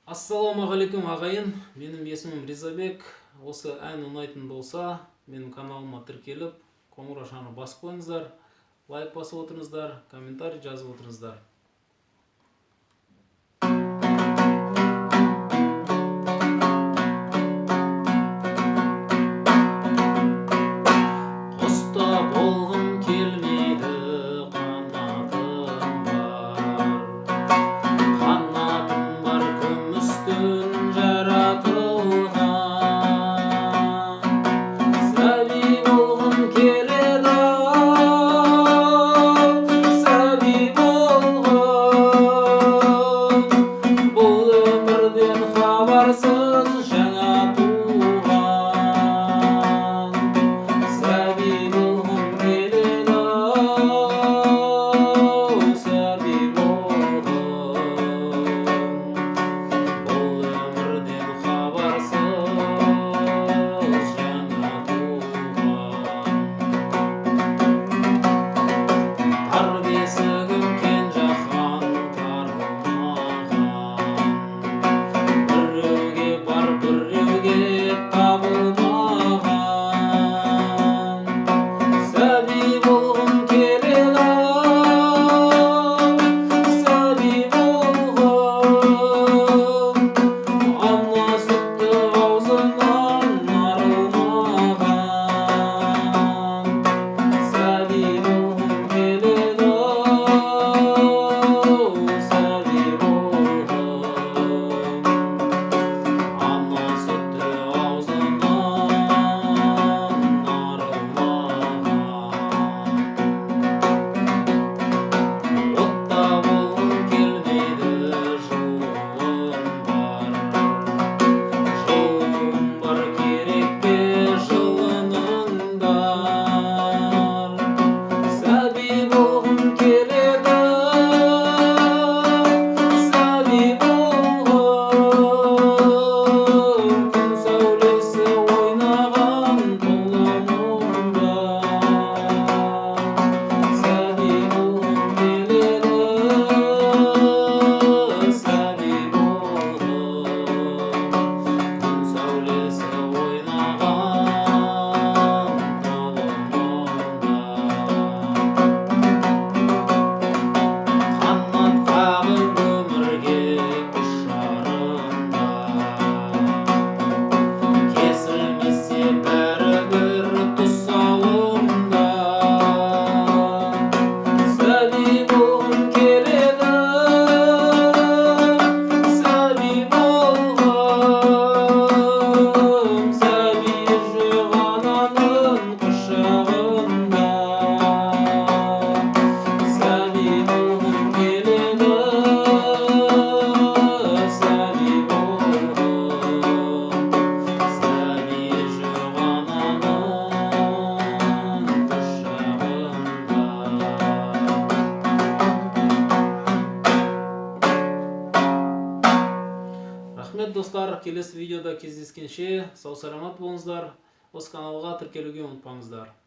Ассалаумағалейкум ағайын, менің есімім Ризабек. Осы ән ұнайтын болса, менің каналыма тіркеліп, қоңыраушаны басып қойыңыздар, лайк басып отырыңыздар, комментарий жазып отырыңыздар. Құста болғым келмейді, қанатым бар күмістен жаратылған. Сәби болғым келеді, сәби болғым, бұл өмірден хабарсыз жаңа туған. Сәби болғым келеді, сәби болғым, бұл өмірден хабарсыз жаңа туған. Тар бесігім кең жаһан тарылмаған, біреуге бар біреуге табылмаған. Сәби болғым келеді, сәби болғым, ана сүтті аузынан арылмаған. Сәби болғым келеді, сәби болғым, ана сүтті аузынан арылмаған. Отта болғым келмейді, жылым бар керек пе жылыныңдар. Сәби болғым келеді, сәби болғым, күн сәулесі ойнаған тұлымымда. Сәби болғым келеді, сәби болғым, күн сәулесі ойнаған тұлымымда. Қанат қағып өмірге ұшарында, кесілмесе бәрібір тұсауында. Сәби болғым келеді, сәби болғым, сәби жоқ ананың құшағында. Сәби болғым келеді, сәби болғым, сәби жоқ ананың құшағында. Рахмет достар, келесі видеода кездескенше сау саламат болыңыздар. Осы каналға тіркелуге ұмытпаңыздар.